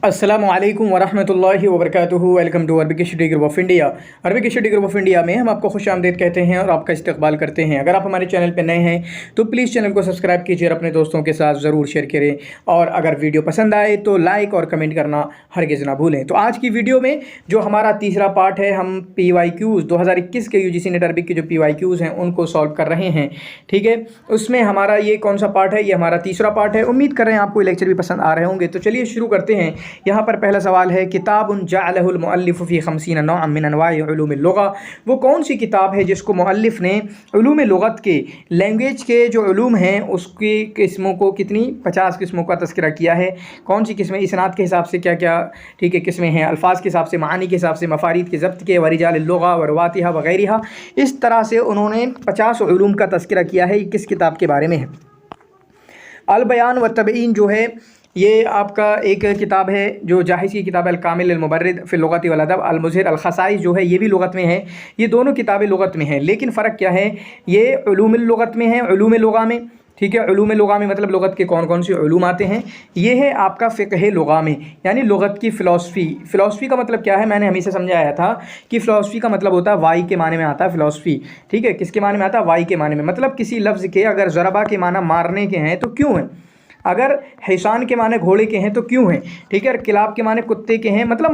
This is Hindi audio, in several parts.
अस्सलामुअलैकुम वरहमतुल्लाहि वबरकातुहू। Welcome to Arabic study group of India. Arabic study group of India में हम आपको खुशामदीद कहते हैं और आपका इस्तकबाल करते हैं। अगर आप हमारे चैनल पर नए हैं तो प्लीज़ चैनल को सब्सक्राइब कीजिए और अपने दोस्तों के साथ ज़रूर शेयर करें, और अगर वीडियो पसंद आए तो लाइक और कमेंट करना हरगिज़ ना भूलें। तो आज की वीडियो में जो हमारा तीसरा पार्ट है, हम PYQs 2021 के UGC नेट अरबिक के जो PYQs हैं उनको सॉल्व कर रहे हैं। ठीक है, उसमें हमारा ये कौन सा पार्ट है? ये हमारा तीसरा पार्ट है। उम्मीद कर रहे हैं आपको ये लेक्चर भी पसंद आ रहे होंगे। तो चलिए शुरू करते हैं। यहाँ पर पहला सवाल है, किताबुन जअलहुल मुअल्लिफ फ़ी 50 नौअन मिन अनवाइ उलूमिल लुग़ा। वो कौन सी किताब है जिसको मुअल्लिफ ने उलूम लुग़त के, लैंग्वेज के जो उलूम हैं उसकी किस्मों को, कितनी 50 किस्मों का तज़किरा किया है। कौन सी किस्में? इसनाद के हिसाब से क्या क्या ठीक है किस्में हैं, अल्फाज के हिसाब से, मानी के हिसाब से, मफ़ारीद के ज़ब्त के, वरिजाल लुग़ा व रवातिहा वग़ैरहा। इस तरह से उन्होंने 50 उलूम का तज़किरा किया है। किस किताब के बारे में है? अल बयान व तबयीन जो है ये आपका एक किताब है जो जाहिज़ की किताब है। अल कामिल अल मुबर्रिद फ़िल लुग़त वल अदब। अल मुज़हिर अल ख़साइस जो है ये भी लुग़त में है। ये दोनों किताबें लुग़त में हैं, लेकिन फ़र्क क्या है? ये उलूमुल लुग़त में है, उलूम लुग़ा में। ठीक है, उलूम लुग़ा में मतलब लुग़त के कौन कौन से उलूम आते हैं। ये है आपका फ़िक़्ह लुग़ा में, यानी लुग़त की फ़िलासफ़ी। फ़िलासफ़ी का मतलब क्या है? मैंने हमेशा समझाया था कि फ़िलासफ़ी का मतलब होता है वाई के माने में आता है फ़िलासफ़ी। ठीक है, किसके माने में आता है? वाई के माने में। मतलब किसी लफ्ज़ के अगर ज़रबा के माना मारने के हैं तो क्यों हैं, अगर हिसान के माने घोड़े के हैं तो क्यों हैं। ठीक है, और किलाब के माने कुत्ते के हैं। मतलब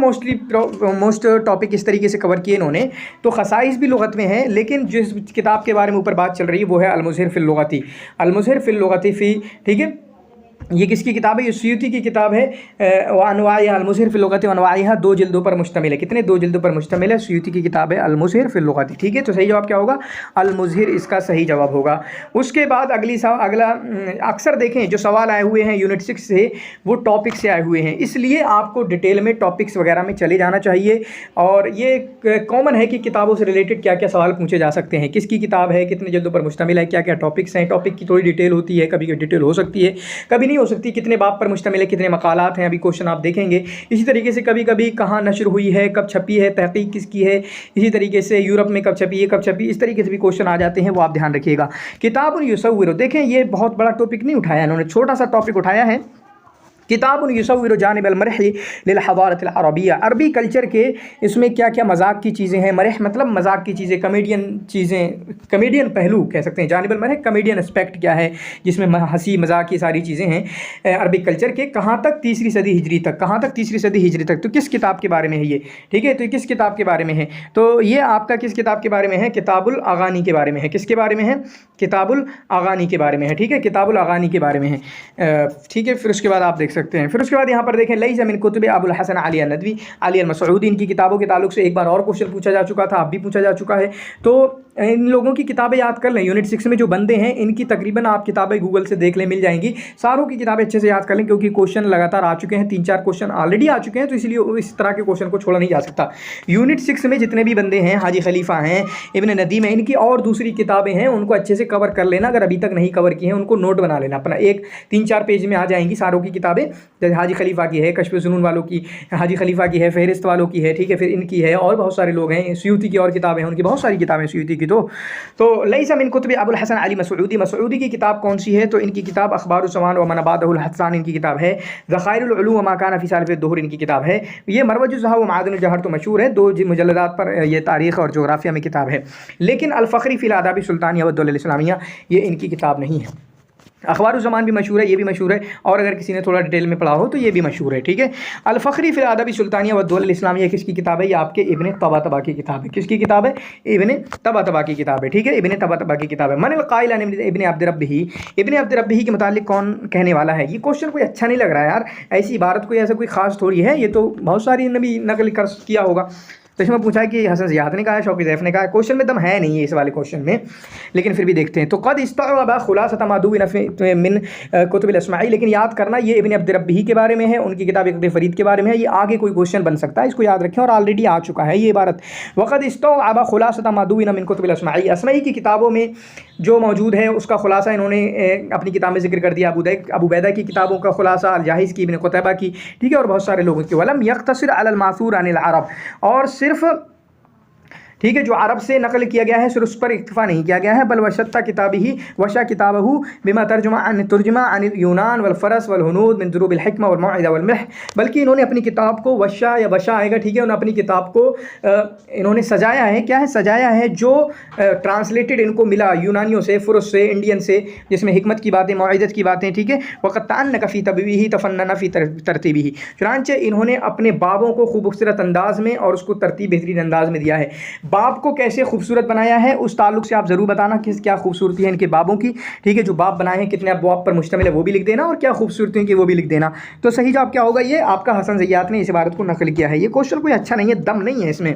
मोस्ट टॉपिक इस तरीके से कवर किए इन्होंने। तो खसाइस भी लुग़त में है, लेकिन जिस किताब के बारे में ऊपर बात चल रही है वो है अल मुज़हिर फ़िल लुग़ती। अल मुज़हिर फ़िल लुग़ती फ़ी, ठीक है, ये किसकी किताब है? ये सुयूती की किताब है। अनवाइहा अल मुज़हिर फ़िल लुग़ती अनवाइहा, 2 जिल्दों पर मुश्तमिल है। कितने? 2 जिल्दों पर मुश्तमिल है। सुयूती की किताब है अल मुज़हिर फ़िल लुग़ती। ठीक है, तो सही जवाब क्या होगा? अल मुज़हिर इसका सही जवाब होगा। उसके बाद अगला अक्सर देखें जो सवाल आए हुए हैं यूनिट 6 से, वो टॉपिक से आए हुए हैं, इसलिए आपको डिटेल में टॉपिक्स वगैरह में चले जाना चाहिए। और ये कॉमन है कि किताबों से रिलेटेड क्या क्या सवाल पूछे जा सकते हैं, किसकी किताब है, कितने जिल्दों पर मुश्तमिल है, क्या क्या टॉपिक्स हैं। टॉपिक की थोड़ी डिटेल होती है, कभी डिटेल हो सकती है, कभी नहीं हो सकती। कितने बाब पर मुश्तमिल है, कितने मकालात हैं, अभी क्वेश्चन आप देखेंगे। इसी तरीके से कभी कभी कहाँ नशर हुई है, कब छपी है, तहकीक किसकी है, इसी तरीके से यूरोप में कब छपी है, कब छपी, इस तरीके से भी क्वेश्चन आ जाते हैं, वो आप ध्यान रखिएगा। किताबुन युसव्विरु, देखें ये बहुत बड़ा टॉपिक नहीं उठाया इन्होंने, छोटा सा टॉपिक उठाया है। किताबुन युसव्विरु जानिबल मरही लिल हज़ारतिल अरबिया। अरबी कल्चर के इसमें क्या क्या मजाक की चीज़ें हैं। मरह मतलब मजाक की चीज़ें, कमेडियन चीज़ें, कमेडियन पहलू कह सकते हैं। जानिबल मरह कमेडियन एस्पेक्ट क्या है, जिसमें हंसी मजाक की सारी चीज़ें हैं अरबिक कल्चर के। कहाँ तक? 3री सदी हिजरी तक। कहाँ तक? 3री सदी हिजरी तक। तो किस किताब के बारे में है ये? ठीक है, तो किस किताब के बारे में है? तो ये आपका किस किताब के बारे में है? किताबुल अगानी के बारे में है। किसके बारे में है? किताबुल अगानी के बारे में है। ठीक है, किताबुल अगानी के बारे में है। ठीक है, फिर उसके बाद आप देख सकते हैं। फिर उसके बाद यहाँ पर देखें, लईसा मिन कुतुब अबुल हसन अली नदवी अली मसऊदी, इनकी किताबों के ताल्लुक से एक बार और क्वेश्चन पूछा जा चुका था, अब भी पूछा जा चुका है। तो इन लोगों की किताबें याद कर लें। यूनिट 6 में जो बंदे हैं इनकी तकरीबन आप किताबें गूगल से देख लें, मिल जाएंगी। सारों की किताबें अच्छे से याद कर लें, क्योंकि क्वेश्चन लगातार आ चुके हैं, 3-4 क्वेश्चन ऑलरेडी आ चुके हैं, तो इसलिए इस तरह के क्वेश्चन को छोड़ा नहीं जा सकता। यूनिट 6 में जितने भी बंदे हैं, हाजी खलीफा हैं, इब्न नदीम है, इनकी और दूसरी किताबें हैं, उनको अच्छे से कवर कर लेना। अगर अभी तक नहीं कवर की हैं उनको नोट बना लेना अपना, एक 3-4 पेज में आ जाएंगी सारों की किताबें। जैसे हाजी खलीफा की है, कश्फ जुनून वालों की, हाजी खलीफा की है, फहरिस्त वालों की है, ठीक है, फिर इनकी है, और बहुत सारे लोग हैं। सुयूती की और किताबें हैं, उनकी बहुत सारी किताबें सुयूती की। तो लईसा मिन कुतुब अबुल हसन अली मसऊदी, मसऊदी की किताब कौन सी है? तो इनकी किताब अखबारुज़ ज़मान व मन बादहुल हसन इनकी किताब है। ज़खाइरुल उलूम व मा काना फ़ी सालिफ़िद दुहूर इनकी किताब है। ये मरवजुज़ ज़हब व मादनुल जौहर तो मशहूर है, 2 मुजल्लदात पर ये तारीख़ और जोग्राफिया में किताब है। लेकिन अल फ़ख्री फ़िल आदाबि सुल्तानिया व दौलह इस्लामिया ये इनकी किताब नहीं है। अखबारुज़ ज़मान भी मशहूर है, ये भी मशहूर है, और अगर किसी ने थोड़ा डिटेल में पढ़ा हो तो ये भी मशहूर है। ठीक है, अल फ़ख्री फ़िल आदाबि सुल्तानिया व दौलह इस्लामिया किसकी किताब है? ये आपके इब्न तबातबा की किताब है। किसकी किताब है? इब्न तबातबा की किताब है। ठीक है, इब्न तबातबा की किताब है। मन अल क़ाइल अन इब्न अब्द रब्बिही, इब्न अब्द रब्बिही के मुतालिक कौन कहने वाला है? ये क्वेश्चन कोई अच्छा नहीं लग रहा है यार, ऐसी इबारत कोई ऐसा कोई ख़ास थोड़ी है, ये तो बहुत सारी ने भी नकल कर किया होगा। तो इसमें पूछा है कि हसन ज़ियाद ने कहा है, शौक़ी ज़ैफ़ ने कहा है। क्वेश्चन में दम है नहीं है इस वाले क्वेश्चन में, लेकिन फिर भी देखते हैं। तो क़द इस्तअब खुलासत मादूब मिन कुतुबिल अस्माई, लेकिन याद करना ये इब्न अब्द रब्बिही के बारे में है, उनकी किताब इक़्द फ़रीद के बारे में है। ये आगे कोई क्वेश्चन बन सकता है, इसको याद रखें, और ऑलरेडी आ चुका है ये इबारत। वक़द इस्तअब खुलासत मादूब मिन कुतुबिल अस्माई, अस्माई की किताबों में जो मौजूद है उसका खुलासा इन्होंने अपनी किताब में जिक्र कर दिया। अबू बैदा की किताबों का खुलासा, अल जाहिज़ की, इब्न क़ुतैबा की, ठीक है, और बहुत सारे लोगों की। वलम यक़्तसिर अलल मासूर अनिल अरब, और सिर्फ़ ठीक है, जो अरब से नकल किया गया है सिर्फ उस पर इक्तफा नहीं किया गया है, बल वशत्ता किताबिही वशा किताबहू बिमा तर्जुमा अन यूनान वल फरस वल हुनूद मिन दुरूबिल हिकमा वल मौइदा वल मिह, बल्कि इन्होंने अपनी किताब को वशा या वशा आएगा, ठीक है, उन्होंने अपनी किताब को इन्होंने सजाया है। क्या है? सजाया है जो ट्रांसलेटेड इनको मिला यूनानियों से, फुरस से, इंडियन से, जिसमें हिकमत की बातें, मौइदत की बातें, ठीक है, वक़्तान नकफ़ी तबीही तफन्ना फ़ी तरतीबी, चुनांचे इन्होंने अपने बाबों को खूबसूरत अंदाज में और उसको तरतीब बेहतरीन अंदाज में दिया है। बाब को कैसे खूबसूरत बनाया है उस ताल्लुक से आप ज़रूर बताना कि क्या खूबसूरती है इनके बाबों की, ठीक है, जो बाब बनाए हैं कितने अबवाब पर मुश्तमिल है वो भी लिख देना, और क्या खूबसूरती है कि वो भी लिख देना। तो सही जवाब क्या होगा? ये आपका हसन ज़ियात ने इस इबारत को नकल किया है। ये क्वेश्चन कोई अच्छा नहीं है, दम नहीं है इसमें,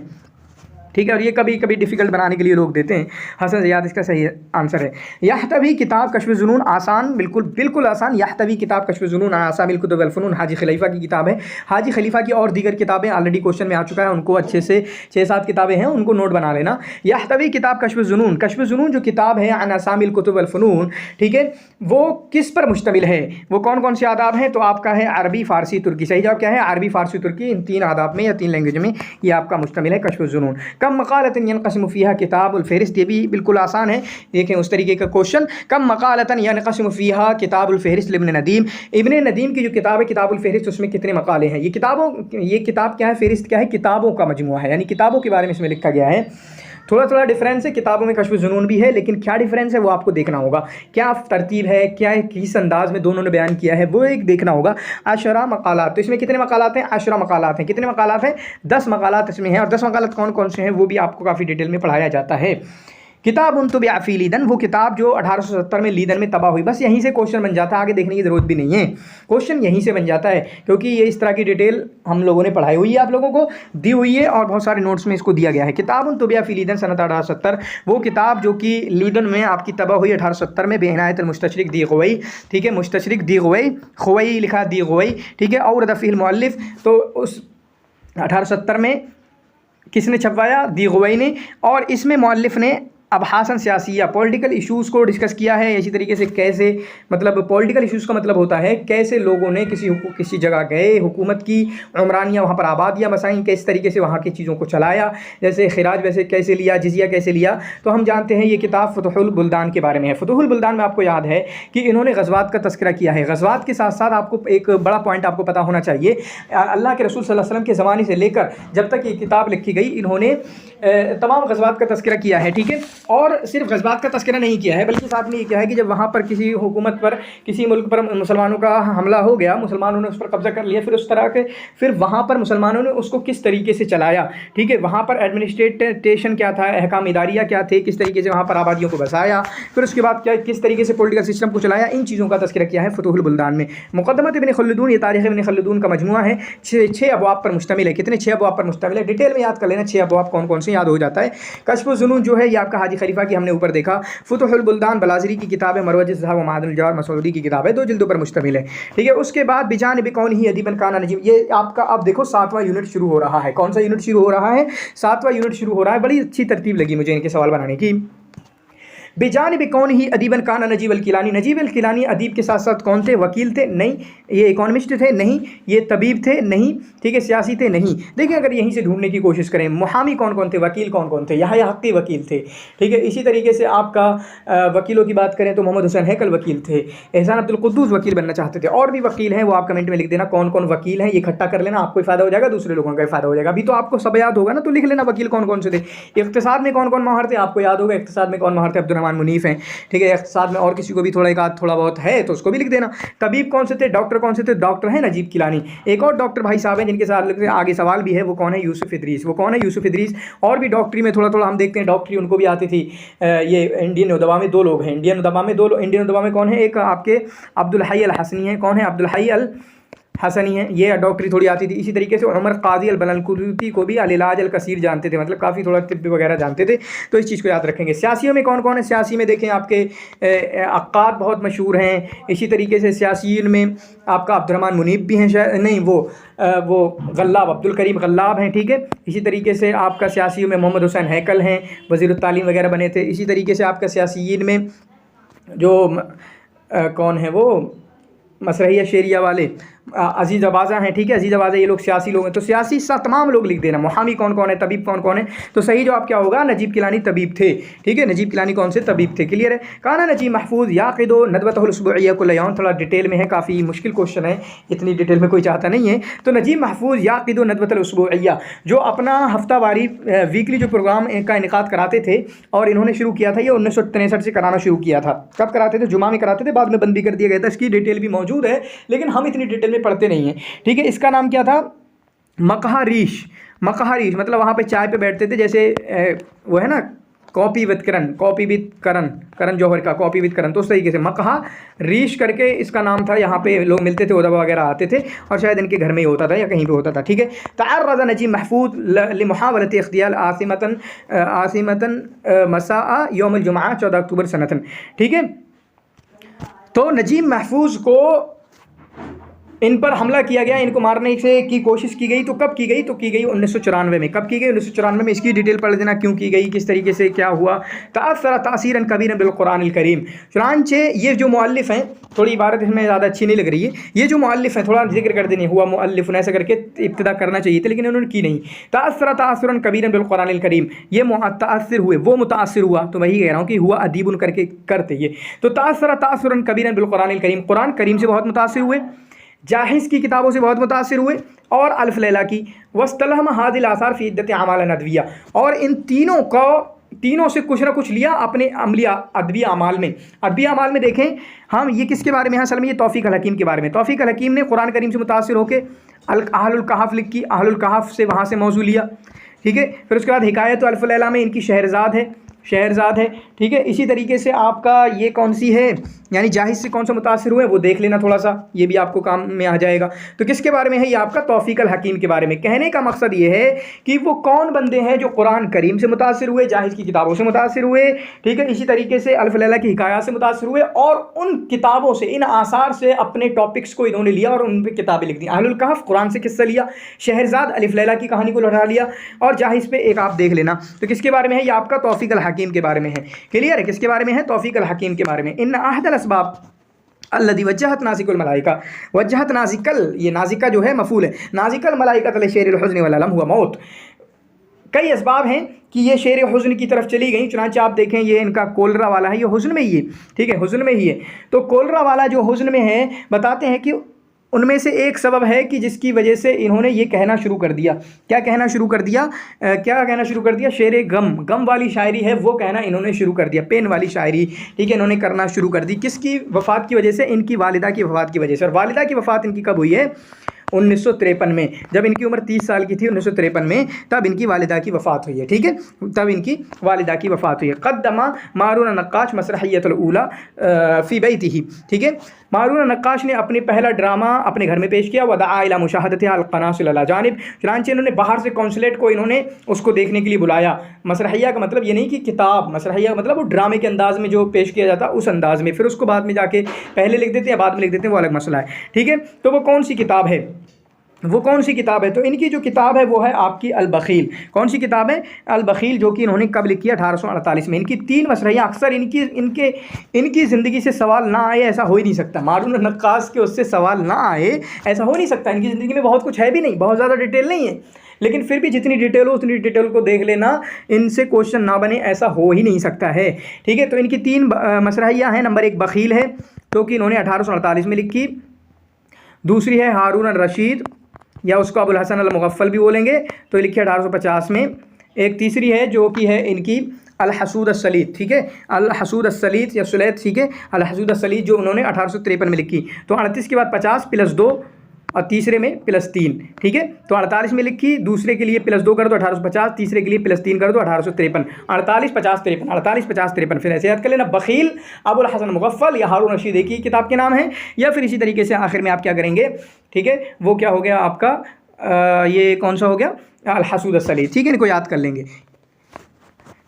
ठीक है, और ये कभी कभी डिफ़िकल्ट बनाने के लिए लोग देते हैं। हसन ज़ियाद इसका सही आंसर है। यहतवी किताब कश्फ़-ए-ज़ुनून, आसान, बिल्कुल बिल्कुल आसान। यहतवी किताब कश्फ़-ए-ज़ुनून आसामिल कुतुब वल फ़ुनून, हाजी खलीफा की किताब है। हाजी खलीफा की और दीगर किताबें ऑलरेडी क्वेश्चन में आ चुका है, उनको अच्छे से 6-7 किताबें हैं, उनको नोट बना लेना। यहतवी किताब कश्फ़-ए-ज़ुनून, कश्फ़-ए-ज़ुनून जो किताब है अन आसामिल कुतुब वल फ़ुनून, ठीक है, वो किस पर मुश्तमिल है? वो कौन कौन से आदाब हैं? तो आपका है अरबी, फ़ारसी, तुर्की। सही जवाब क्या है? अरबी, फ़ारसी, तुर्की, इन 3 आदाब में या 3 लैंग्वेज में ये आपका मुश्तमिल है कश्फ़-ए-ज़ुनून। कम मक़ालतन यनक़सिमु फ़ीहा किताबुल फ़हरिस्त, ये भी बिल्कुल आसान है, देखें उस तरीके का क्वेश्चन। कम मक़ालतन यनक़सिमु फ़ीहा किताबुल फ़हरिस्त लिब्न नदीम, इब्न नदीम की जो किताब है किताबुल फ़हरिस्त, उसमें कितने मकाले हैं? ये किताब क्या है? फ़हरिस्त क्या है? किताबों का मजमुआ है, यानी किताबों के बारे में इसमें लिखा गया है। थोड़ा थोड़ा डिफरेंस है, किताबों में कश्फ़-ए-ज़ुनून भी है, लेकिन क्या डिफरेंस है वो आपको देखना होगा, क्या तरतीब है, क्या किस अंदाज में दोनों ने बयान किया है, वो एक देखना होगा। अशरा मकालात, तो इसमें कितने मकालात हैं? अशरा मकालात हैं। कितने मकालात हैं? 10 मकालात इसमें हैं, और 10 मकालात कौन कौन से हैं वो भी आपको काफ़ी डिटेल में पढ़ाया जाता है। किताब उन तुबिया फ़ी लीदन, वो किताब जो 1870 में लीदन में तबाह हुई। बस यहीं से क्वेश्चन बन जाता है, आगे देखने की ज़रूरत भी नहीं है, क्वेश्चन यहीं से बन जाता है, क्योंकि ये इस तरह की डिटेल हम लोगों ने पढ़ाई हुई है, आप लोगों को दी हुई है, और बहुत सारे नोट्स में इसको दिया गया है। किताब उन तुबिया फ़ी लीदन सनत 1870, वो किताब जो कि लीदन में आपकी तबाह हुई 1870 में, बेइनायत मुस्तशरिक दी गुवई, ठीक है, मुस्तशरिक दी गुवई, खुवई लिखा दी गुवई, ठीक है, और दफ़ील मुअल्लिफ़, तो उस 1870 में किसने छपवाया? दी गुवई ने, और इसमें मुअल्लिफ़ ने अबहासन सियासिया, पॉलिटिकल इश्यूज़ को डिस्कस किया है। इसी तरीके से कैसे, मतलब पॉलिटिकल इश्यूज़ का मतलब होता है कैसे लोगों ने किसी जगह गए, हुकूमत की उमरानियाँ वहाँ पर आबादियाँ बसाईं, किस तरीके से वहाँ की चीज़ों को चलाया, जैसे खिराज वैसे कैसे लिया, जिजिया कैसे लिया। तो हम जानते हैं ये किताब फतहुल बुल्दान के बारे में है। फतहुल बुल्दान में आपको याद है कि इन्होंने ग़ज़वात का तज़किरा किया है। ग़ज़वात के साथ साथ आपको एक बड़ा पॉइंट आपको पता होना चाहिए, अल्लाह के रसूल सल्लल्लाहु अलैहि वसल्लम के ज़माने से लेकर जब तक ये किताब लिखी गई, इन्होंने तमाम ग़ज़वात का तज़किरा किया है, ठीक है, और सिर्फ ग़ज़वात का तज़किरा नहीं किया है, बल्कि साथ में ये किया है कि जब वहाँ पर किसी हुकूमत पर, किसी मुल्क पर मुसलमानों का हमला हो गया, मुसलमानों ने उस पर कब्ज़ा कर लिया, फिर उस तरह के फिर वहाँ पर मुसलमानों ने उसको किस तरीके से चलाया, ठीक है, वहाँ पर एडमिनिस्ट्रेशन क्या था, अहकाम इदारिया क्या थे, किस तरीके से वहाँ पर आबादियों को बसाया, फिर उसके बाद क्या किस तरीके से पॉलिटिकल सिस्टम को चलाया, इन चीज़ों का तज़किरा किया है फतहुल बुल्दान में। मुक़द्दमत इब्न खल्दून, ये तारीख़ इब्न खल्दून का मजमुआ है, 6 अबवाब पर मुश्तमिल है। कितने? 6 अबवाब पर मुश्तमिल है। डिटेल में याद कर लेना 6 अबवाब कौन कौन से, याद हो जाता है। कश्फ़-ए-ज़ुनून जो है ये आपका हाजी खलीफा की हमने ऊपर देखा। फतहुल बुल्दान बलाज़री की किताब है, मरवज ज़हब व मादनुल जवाहर मसूदी की किताब है, 2 जिल्दों पर मुश्तमिल है, ठीक है। उसके बाद बिजानिब कौनिही अदीबन काना नजीब, ये आपका अब देखो 7वां यूनिट शुरू हो रहा है। कौन सा यूनिट शुरू हो रहा है? 7वां यूनिट शुरू हो रहा है। बड़ी अच्छी तरतीब लगी मुझे इनके सवाल बनाने की। बेजानिब कौन ही अदीबन काना नजीब अल-किलानी, नजीब अल-किलानी अदीब के साथ साथ कौन थे? वकील थे? नहीं। ये इकोनॉमिस्ट थे? नहीं। ये तबीब थे? नहीं। ठीक है, सियासी थे? नहीं। देखिए अगर यहीं से ढूंढने की कोशिश करें, मुहामी कौन कौन थे, वकील कौन कौन थे? यहया हक़ी वकील थे, ठीक है। इसी तरीके से आपका वकीलों की बात करें तो मोहम्मद हुसैन हैकल वकील थे, एहसान अब्दुल कुद्दूस वकील बनना चाहते थे, और भी वकील हैं, वो आप कमेंट में लिख देना कौन कौन वकील हैं, ये इकट्ठा कर लेना, आपको फ़ायदा हो जाएगा, दूसरे लोगों का फ़ायदा हो जाएगा। अभी तो आपको सब याद होगा ना, तो लिख लेना वकील कौन कौन से थे। इक़्तिसाद में कौन कौन माहिर थे, आपको याद होगा, इक़्तिसाद में कौन माहिर थे? अब्दुर्रहमान मुनीफ़ हैं, ठीक है। इक़्तिसाद में और किसी को भी थोड़ा बहुत है तो उसको भी लिख देना। तबीब कौन से थे? डॉक्टर कौन से थे? डॉक्टर हैं नजीब किलानी। एक और डॉक्टर भाई साहब हैं जिनके साथ आगे सवाल भी है, वो कौन है? यूसुफ इदरीस। वो कौन है? यूसुफ इदरीस। और भी डॉक्टरी में थोड़ा हम देखते हैं, डॉक्टरी उनको भी आती थी। ये इंडियन उदबा में 2 लोग हैं, इंडियन उदबा में कौन है? एक आपके अब्दुल हई अल हसनी है। कौन है? अब्दुल हई अल हसनी है, ये डॉक्टरी थोड़ी आती थी। इसी तरीके से उमर काजी अल बलनकुरुती को भी अल-इलाज अल कसीर जानते थे, मतलब काफ़ी थोड़ा तिब्बी वगैरह जानते थे, तो इस चीज़ को याद रखेंगे। सियासियों में कौन कौन है? सियासी में देखें आपके अक्काद बहुत मशहूर हैं। इसी तरीके से सियासीन में आपका अब्दुर्रहमान मुनीब भी हैं, शायद नहीं, वो गल्लाब, अब्दुल करीम गल्लाब हैं, ठीक है। इसी तरीके से आपका सियासियों में मोहम्मद हुसैन हैकल हैं, वज़ीरुत तालीम वगैरह बने थे। इसी तरीके से आपका सियासीन में जो कौन है वो मसरहिया शेरिया वाले, अजीज़ अबाजा हैं, ठीक है, अजीज़ अबाजा ये लोग सियासी लोग हैं। तो सियासी तमाम लोग लिख देना, मुहामी कौन कौन है, तबीब कौन कौन है। तो सही जवाब क्या होगा, नजीब किलानी तबीब थे, ठीक है, नजीब किलानी कौन से तबीब थे। क्लियर है। काना नजीब महफूज याक़िदु नदवतहुल उसबुइया कुल्ल यौम, थोड़ा डिटेल में है, काफ़ी मुश्किल क्वेश्चन है, इतनी डिटेल में कोई चाहता नहीं है। तो नजीब महफूज याक़िदु नदवतुल उसबुइया, जो अपना हफ्तावारी वीकली जो प्रोग्राम का इनेकाद कराते थे, और इन्होंने शुरू किया था ये 1963 से कराना शुरू किया था। कब कराते थे, जुमा में कराते थे, बाद में बंद भी कर दिया गया था। इसकी डिटेल भी मौजूद है, लेकिन हम इतनी डिटेल में पढ़ते नहीं हैं, ठीक है। इसका नाम क्या था, मकहरीश। मकहरीश मतलब वहाँ पे चाय पे बैठते थे, जैसे वो है ना Koffee with Karan, Koffee with Karan, Karan Johar का कॉपी विद करण, तो उस तरीके से मकहरीश करके इसका नाम था। यहाँ पे लोग मिलते थे, उदबा वगैरह आते थे, और शायद इनके घर में ही होता था या कहीं पे होता था, ठीक है। तअर्रज़ नजीब महफूज लिमुहावलत इख्तियाल आसिमतन मसाअ यौमुल जुमआ 14 अक्टूबर सनतन, ठीक है। तो नजीब महफूज को इन पर हमला किया गया, इनको मारने से की कोशिश की गई। तो कब की गई, तो की गई 1994 में। कब की गई, 1994 में। इसकी डिटेल पढ़ देना, क्यों की गई, किस तरीके से क्या हुआ। तासर तासीरन कबीरन बिल कुरानिल करीम, चुनांचे ये जो मुअल्लिफ हैं, थोड़ी इबारत इसमें ज़्यादा अच्छी नहीं लग रही है, ये जो मुअल्लिफ हैं थोड़ा जिक्र कर देनी, हुआ मुअल्लिफुन ऐसा करके इब्तिदा करना चाहिए था, लेकिन उन्होंने की नहीं। तासर तासुरन कबीरन बिल कुरानिल करीम, ये मुतासिर हुए, वो मुतासिर हुआ, तो वही कह रहा हूँ कि हुआ अदीबुन करके करते ये। तो तासर तासुरन कबीरन बिल कुरानिल करीम, कुरान करीम से बहुत मुतासिर हुए, जाहिज़ की किताबों से बहुत मुतासिर हुए, और अल्फ लैला की। वस्तलहम हादिल आसार फ़ी इद्दत अमाल नदविया, और इन तीनों से कुछ ना कुछ लिया अपने अमली अदबी अमाल में। अदबी अमाल में देखें हम, ये किसके बारे में है असल में, ये तौफ़ीक़ अल हकीम के बारे में। तौफ़ीक़ अल हकीम ने कुरान करीम से मुतासिर होकर अहलुल कहफ़ लिखी, अहलुल कहफ़ से वहाँ से मौजू लिया, ठीक है। फिर उसके बाद हिकायत अल्फ लैला में इनकी शहरज़ाद है, ठीक है। इसी तरीके से आपका ये कौन सी है, यानी जाहिज़ से कौन सा मुतासिर हुए वो देख लेना थोड़ा सा, ये भी आपको काम में आ जाएगा। तो किसके बारे में है ये, आपका तौफ़ीक़ अल हकीम के बारे में। कहने का मकसद ये है कि वो कौन बंदे हैं जो कुरान करीम से मुतासिर हुए, जाहिज़ की किताबों से मुतासिर हुए, ठीक है। इसी तरीके से अल्फ लैला की हिकायत से मुतासिर हुए, और उन किताबों से, इन आसार से अपने टॉपिक्स को इन्होंने लिया और उन पर किताबें लिख दी। अहलुल कहफ़ कुरान से किस्सा लिया, शहरज़ाद अलिफ लैला की कहानी को लौटा लिया, और जाहिज़ पे एक आप देख लेना। तो किसके बारे में है ये, आपका तौफ़ीक़ अल हकीम के बारे में है। क्लियर है, किसके बारे में है, तौफ़ीक़ अल हकीम के बारे में। इन अहदल असबाब अल्लदी वज्जहत नासिकुल मलाइका, वज्जहत नासिकल, ये नासिका जो है मफूल है, नासिकल मलाइका तले शेरिल हुज़्न वल अलम हुआ मौत। कई असबाब हैं कि ये शेर हुज़्न की तरफ चली गई। चुनांचे आप देखें ये इनका कोलरा वाला है, ये हुज़्न में ही है, ठीक है, हुज़्न में ही है। तो कोलरा वाला जो हुज़्न में है, बताते हैं कि उनमें से एक सबब है कि जिसकी वजह से इन्होंने ये कहना शुरू कर दिया। क्या कहना शुरू कर दिया, शेर गम वाली शायरी है वो कहना इन्होंने शुरू कर दिया, पेन वाली शायरी, ठीक है, इन्होंने करना शुरू कर दी। किसकी वफ़ात की वजह से, इनकी वालिदा की वफ़ात की वजह से। और वालिदा की वफ़ात इनकी कब हुई है, 1953 में, जब इनकी उम्र 30 साल की थी 1953 में, तब इनकी वालिदा की वफ़ात हुई है, ठीक है, तब इनकी वालिदा की वफ़ात हुई है। क़द्दमा मारून नक्काश मसरहियतुल ऊला फ़ी बैतिही, ठीक है। मारून नक्काश ने अपने पहला ड्रामा अपने घर में पेश किया। वदआ इला मुशाहदतिहा अल क़नासिल अला जानिब, चुनांचे इन्होंने बाहर से कॉन्सुलेट को इन्होंने उसको देखने के लिए बुलाया। मसरहिया का मतलब ये नहीं कि किताब, मसरहिया का मतलब वो ड्रामे के अंदाज़ में जो पेश किया जाता उस अंदाज़ में, फिर उसको बाद में जाके पहले लिख देते हैं बाद में लिख देते हैं, वो अलग मसला है, ठीक है। तो वो कौन सी किताब है, वो कौन सी किताब है, तो इनकी जो किताब है वो है आपकी अल बखील। कौन सी किताब है, अल बखील, जो कि इन्होंने कब लिखी है, 1848 में। इनकी 3 मसरहियाँ, अक्सर इनकी ज़िंदगी से सवाल ना आए ऐसा हो ही नहीं सकता, मारून नक्काश के उससे सवाल ना आए ऐसा हो नहीं सकता। इनकी ज़िंदगी में बहुत कुछ है भी नहीं, बहुत ज़्यादा डिटेल नहीं है, लेकिन फिर भी जितनी डिटेल हो उतनी डिटेल को देख लेना, इनसे क्वेश्चन ना बने ऐसा हो ही नहीं सकता है, ठीक है। तो इनकी 3 मसरहियाँ हैं। नंबर 1 बखील है, तो कि इन्होंने 1848 में लिखी। दूसरी है हारून अल रशीद, या उसको अबुल हसन अल मुग़फ़्फ़ल भी बोलेंगे, तो लिखी 1850 में। एक तीसरी है जो कि है इनकी अल हसूद अस्सलीत, ठीक है, अल हसूद अस्सलीत या सुलैत, ठीक है, अल हसूद अस्सलीत जो उन्होंने 1853 में लिखी। तो 38 के बाद 50 + 2 और तीसरे में +3, ठीक है। तो 48 में लिखी, दूसरे के लिए +2 कर दो 1850, तीसरे के लिए +3 कर दो 1853, 48 50 53, 48 50 53। फिर ऐसे याद कर लेना, बखील, अबुल हसन मुग़फ़्फ़ल या हारून रशीद एक ही किताब के नाम है, या फिर इसी तरीके से आखिर में आप क्या करेंगे, ठीक है, वो क्या हो गया आपका ये कौन सा हो गया, अल हसूद अस्सलीत, ठीक है, इनको याद कर लेंगे।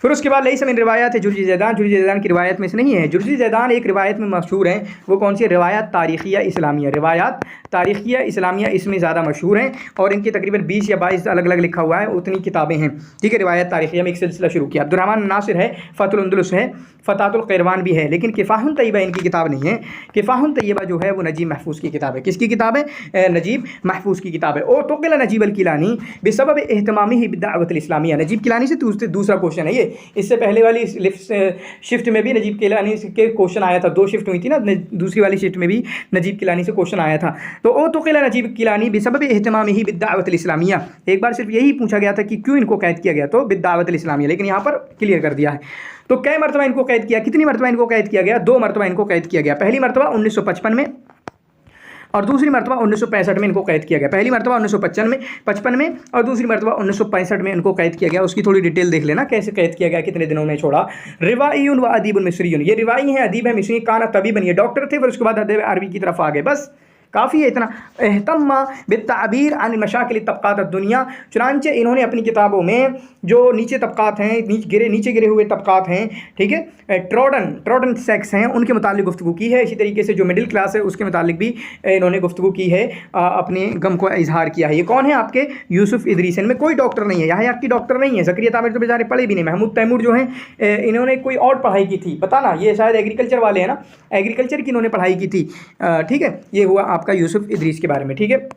फिर उसके बाद लई समिन रिवायत है जुर्जी ज़ैदान की रिवायत में से नहीं है। जुर्जी ज़ैदान एक रिवायत में मशहूर हैं, वो कौन सी? रिवायत तारीख़िया इस्लामिया, रिवायत तारीख़िया इस्लामिया इसमें ज़्यादा मशहूर हैं और इनकी तकरीबन 20 या 22 अलग अलग लिखा हुआ है, उतनी किताबें हैं। ठीक है, रिवायत तारीख़िया में एक सिलसिला शुरू किया। अब्दुर्रहमान नासिर है, फ़तहुल अंदलुस है, फ़ताहुल क़ैरवान भी है, लेकिन किफ़ाहुन तय्यबा इनकी किताब नहीं है। किफ़ाहुन तय्यबा जो है वो नजीब महफूज़ की किताब है। किसकी किताब है? नजीब महफूज़ की किताब है। और तुक़िल नजीब अल किलानी बिसबब इहतिमामिही बिद्दाअवत अल इस्लामिया, नजीब किलानी से दूसरा क्वेश्चन है ये। इससे पहले वाली शिफ्ट में भी नजीब किलानी के क्वेश्चन आया था, 2 शिफ्ट हुई थी ना, दूसरी वाली शिफ्ट में भी नजीब किलानी से क्वेश्चन आया था। तो ओ तुक़िल नजीब किलानी बिसबब इहतिमामिही बिद्दाअवत अल इस्लामिया, एक बार सिर्फ यही पूछा गया था कि क्यों इनको कैद किया गया, तो बिद्दाअवत अल इस्लामिया, लेकिन यहाँ पर क्लियर कर दिया है। तो कई मरतबा इनको कैद किया, कितनी मरतबा इनको कैद किया गया? 2 मरतबा इनको कैद किया गया। पहली मरतबा 1955 में और दूसरी मरतबा 1965 में इनको कैद किया गया। पहली मरतबा 1955 में और दूसरी मरतबा 1965 में इनको कैद किया गया। उसकी थोड़ी डिटेल देख लेना, कैसे कैद किया गया, कितने दिनों में छोड़ा। रिवाईयुन व अदीबुन मिस्रियुन, ये रिवाई है, अदीब है, मिस्री, काना तबीबन, ये डॉक्टर थे, फिर उसके बाद अदब अरबी की तरफ आ गए, बस काफ़ी है इतना। एहतम्मा बित्ताबीर अन मशाकिल तबक़ात दुनिया, चुनांचे इन्होंने अपनी किताबों में जो नीचे तबक़ात हैं, नीचे गिरे हुए तबक़ात हैं, ठीक है, ट्रोडन सेक्स हैं, उनके मुतालिक गुफ्तगू की है। इसी तरीके से जो मिडिल क्लास है उसके मुतालिक भी इन्होंने गुफ्तगू की है, अपने गम को इजहार किया है। ये कौन है? आपके यूसुफ इदरीस। इनमें कोई डॉक्टर नहीं है, यहाँ की डॉक्टर नहीं है। ज़करिया तामिर तो बेचारे पढ़े भी नहीं। महमूद तैमूर जो हैं इन्होंने कोई और पढ़ाई की थी, पता ना, ये शायद एग्रीकल्चर वाले हैं ना, एग्रीकल्चर की इन्होंने पढ़ाई की थी। ठीक है, ये हुआ आपका यूसुफ इदरीस के बारे में। ठीक है,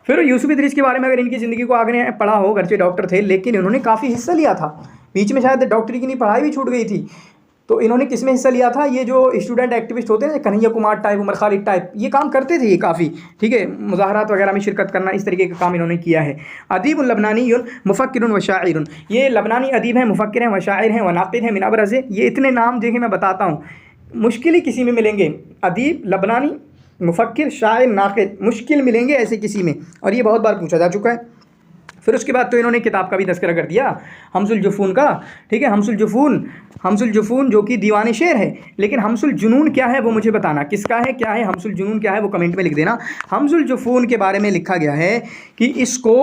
फिर यूसुफ इदरीस के बारे में अगर इनकी ज़िंदगी को आगे पढ़ा हो, घर से डॉक्टर थे लेकिन इन्होंने काफ़ी हिस्सा लिया था, बीच में शायद डॉक्टरी की नहीं पढ़ाई भी छूट गई थी। तो इन्होंने किस में हिस्सा लिया था? ये जो स्टूडेंट एक्टिविस्ट होते हैं, कन्हैया कुमार टाइप, उमर खालिद टाइप, ये काम करते थे ये काफ़ी। ठीक है, मुज़ाहरात वगैरह में शिरकत करना, इस तरीके का काम इन्होंने किया है। अदीबुल लबनानीयुन मुफक्किरुन व शाइरुन, ये लबनानी अदीब हैं, मुफक्किर हैं, व शाइर हैं, व नाक़िद हैं, मिन अबरज़। ये इतने नाम देखें मैं बताता हूँ, मुश्किल ही किसी में मिलेंगे। अदीब, लबनानी, मुफक्किर, शायर, नाक़िद, मुश्किल मिलेंगे ऐसे किसी में, और ये बहुत बार पूछा जा चुका है। फिर उसके बाद तो इन्होंने किताब का भी तज़किरा कर दिया, हमसुल जुफून का। ठीक है, हमसुल जुफून जो कि दीवान शेर है, लेकिन हमसुल जुनून क्या है वो मुझे बताना, किसका है, क्या है हमसुल जुनून, क्या है वो कमेंट में लिख देना। हमसुल जुफून के बारे में लिखा गया है कि इसको,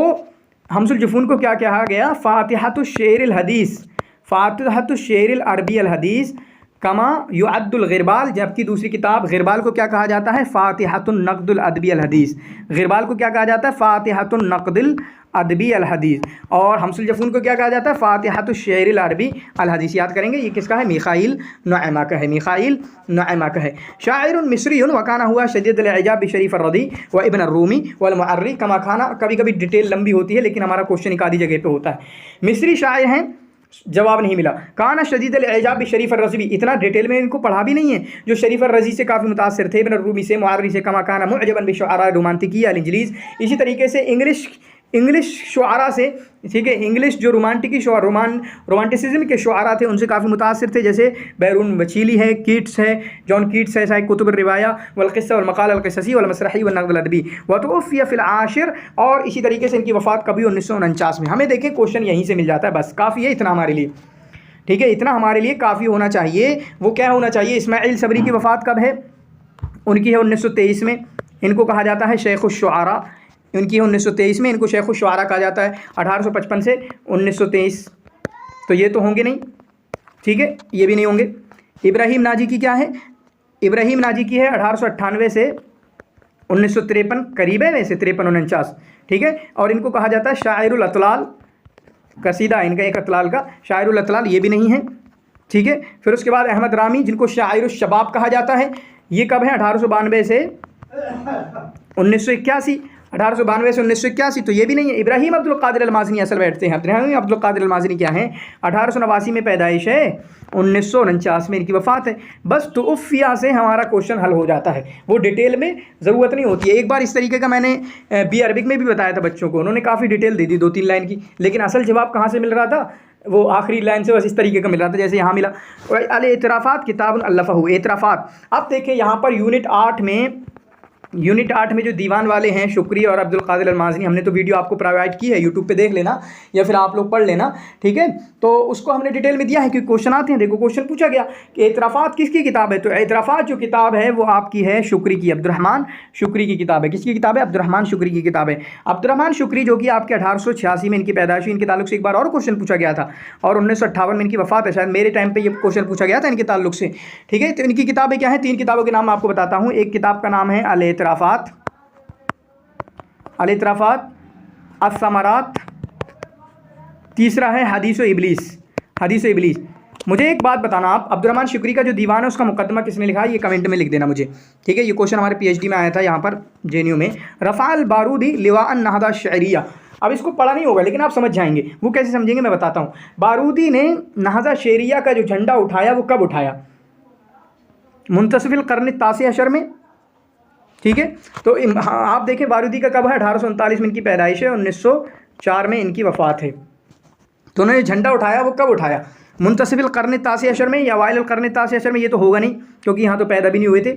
हमसुल जुफून को क्या कहा गया? फ़ातिहतुश शेरिल हदीस, फ़ातिहतुश शेरिल अरबी अल हदीस कमा युअद्दुल गिरबाल, जबकि दूसरी किताब गिरबाल को क्या कहा जाता है? फ़ातिहतुन नक़दुल अदबी अल हदीस। गिरबाल को क्या कहा जाता है? फ़ातिहतुन नक़दुल अदबी अल हदीस। और हमसुल जफून को क्या कहा जाता है? फ़ातिहतुश शेरिल अरबी अल हदीस। याद करेंगे, ये किसका है? मिखाइल नुअमा का है, मिखाइल नुअमा का है। शाइरुन मिस्रियुन वकाना हुआ शदीदुल इजाब बिशरीफ अर्रदी व इब्न अर्रूमी वल मुअर्री कमा खाना। कभी कभी डिटेल लंबी होती है, लेकिन हमारा क्वेश्चन एक आधी जगह पे होता है। मिस्री शायर हैं, जवाब नहीं मिला। काना शदीद अल-इजाब शरीफ अर्रज़ी, इतना डिटेल में इनको पढ़ा भी नहीं है, जो शरीफ अर्रज़ी से काफ़ी मुतासिर थे, इब्न रूमी से, मुअर्री से, कमा काना मुअजबन बिशुअरा रोमांटिकी अल-इंजलीज़। इसी तरीके से इंग्लिश शुआरा से, ठीक है, इंग्लिश जो रोमांटिसिज्म के शुआरा थे उनसे काफ़ी मुतासिर थे, जैसे बैरून वचीली है, कीट्स है, जॉन कीट्स है, साहिब कुतुब रिवाया वल-क़िस्सा वल-मक़ाल अल-क़िससी वल-मसरही वन-नक़द अल-अदबी व तुवफ़िया फ़िल आशिर। और इसी तरीके से इनकी वफ़ात कभी 1949 में। हमें देखें क्वेश्चन यहीं से मिल जाता है, बस काफ़ी है इतना हमारे लिए। ठीक है, इतना हमारे लिए काफ़ी होना चाहिए। वो क्या होना चाहिए? इस्माइल सबरी की वफ़ात कब है? उनकी है 1923 में। इनको कहा जाता है शेख़ुश्शुआरा, इनकी है 1923 में, इनको शेख़ुश्शुआरा कहा जाता है। 1855 से 1923, तो ये तो होंगे नहीं, ठीक है, ये भी नहीं होंगे। इब्राहिम नाजी की क्या है? इब्राहिम नाजी की है 1898 से 1953, करीब है वैसे, 53-49, ठीक है। और इनको कहा जाता है शायरुल अतलाल, कसीदा इनका एक अतलाल का, शायरुल अतलाल, ये भी नहीं है, ठीक है। फिर उसके बाद अहमद रामी, जिनको शायरुश शबाब कहा जाता है, ये कब है? 1892 से 1981, 1892 से 1981, तो ये भी नहीं है। इब्राहिम अब्दुल कादिर अल-माज़नी असल बैठते हैं। इब्राहिम अब्दुल कादिर अल-माज़नी क्या है? 1889 में पैदाइश है, 1949 में इनकी वफ़ात है। बस तो उफ़िया से हमारा क्वेश्चन हल हो जाता है, वो डिटेल में ज़रूरत नहीं होती है। एक बार इस तरीके का मैंने बी अरबिक में भी बताया था बच्चों को, उन्होंने काफ़ी डिटेल दे दी 2-3 लाइन की, लेकिन असल जवाब कहाँ से मिल रहा था? वो आखिरी लाइन से बस इस तरीके का मिल रहा था, जैसे यहाँ मिला अल-एतराफ़ात किताबुन अल्लफ़हु, एतराफ़ात। अब देखें यहाँ पर यूनिट 8 में यूनिट 8 में जो दीवान वाले हैं शुक्री और अब्दुल कादिर अल-माज़नी, हमने तो वीडियो आपको प्रोवाइड की है, यूट्यूब पे देख लेना या फिर आप लोग पढ़ लेना, ठीक है। तो उसको हमने डिटेल में दिया है क्योंकि क्वेश्चन आते हैं। देखो क्वेश्चन पूछा गया कि एतराफ़ात किसकी किताब है, तो एतराफ़ात जो किताब है वो आपकी है शुक्री की, अब्दुर्रहमान शुक्री की किताब है। किसकी किताब है? अब्दुर्रहमान शुक्री की किताब है। अब्दुर्रहमान शुक्री जो कि आपके 1886 में इनकी पैदाइश हुई। इनके ताल्लुक से एक बार और क्वेश्चन पूछा गया था और 1958 में इनकी वफात है। शायद मेरे टाइम पे ये क्वेश्चन पूछा गया था इनके ताल्लुक से, ठीक है। तो इनकी किताबें क्या है? 3 किताबों के नाम आपको बताता हूँ। एक किताब का नाम है अल-एतराफ़ात, अल-एतराफ़ात, अस-समरात, तीसरा है हदीस इबलीस, हदीस इबलीस। मुझे एक बात बताना, आप अब्दुर्रहमान शुक्री का जो दीवान है उसका मुकदमा किसने लिखा है, ये कमेंट में लिख देना मुझे, ठीक है। ये क्वेश्चन हमारे पीएचडी में आया था यहाँ पर जेएनयू में। रफ़ाअल बारूदी लिवाअन नहदा शरिया, अब इसको पढ़ा नहीं होगा लेकिन आप समझ जाएंगे। वो कैसे समझेंगे मैं बताता हूँ। बारूदी ने नहदा शरिया का जो झंडा उठाया वो कब उठाया? मुंतसिफ़िल क़र्न तासी अशर में, ठीक है। तो आप देखें बारूदी का कब है? 1839 में इनकी पैदाइश है, 1904 में इनकी वफ़ात है। तो उन्होंने झंडा उठाया वो कब उठाया? मुंतसिफ़िल क़र्न तासी अशर में या वाइल क़र्न तासी अशर में? ये तो होगा नहीं क्योंकि यहाँ तो पैदा भी नहीं हुए थे।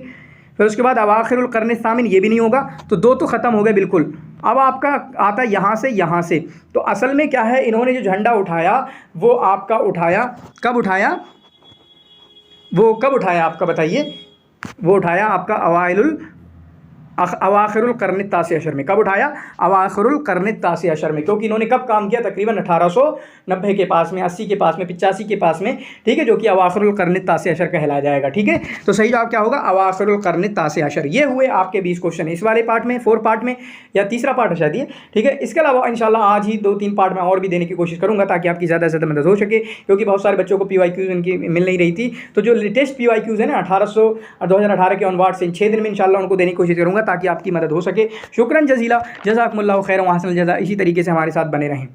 फिर उसके बाद अवाखिरुल क़र्न सामिन, ये भी नहीं होगा। तो 2 तो ख़त्म हो गए बिल्कुल। अब आपका आता यहाँ से यहाँ से। तो असल में क्या है, इन्होंने जो झंडा उठाया वो आपका उठाया कब उठाया? वो कब उठाया आपका बताइए? वो उठाया आपका अवाखिरुल क़र्न तासी अशर में। कब उठाया? अवाखिरुल क़र्न तासी अशर में, क्योंकि इन्होंने कब काम किया? तकरीबन 1890 के पास में, 80 के पास में, 85 के पास में, ठीक है, जो कि अवाखिरुल क़र्न तासी अशर कहलाया जाएगा, ठीक है। तो सही जवाब क्या होगा? अवाखिरुल क़र्न तासी अशर। ये हुए आपके 20 क्वेश्चन इस वाले पार्ट में, 4 पार्ट में, या तीसरा पार्ट है शायद ये, ठीक है। इसके अलावा इंशाल्लाह आज ही 2-3 पार्ट में और भी देने की कोशिश करूँगा ताकि आपकी ज़्यादा से ज़्यादा मदद हो सके, क्योंकि बहुत सारे बच्चों को PYQs इनकी मिल नहीं रही थी। तो जो लेटेस्ट PYQs है ना 2018 के ऑनवर्ड से, इन 6 दिन में इंशाल्लाह उनको देने की कोशिश करूँगा ताकि आपकी मदद हो सके। शुक्रन जज़ीला, जज़ाकुमुल्लाहु खैरन व अहसनल जज़ा। इसी तरीके से हमारे साथ बने रहें।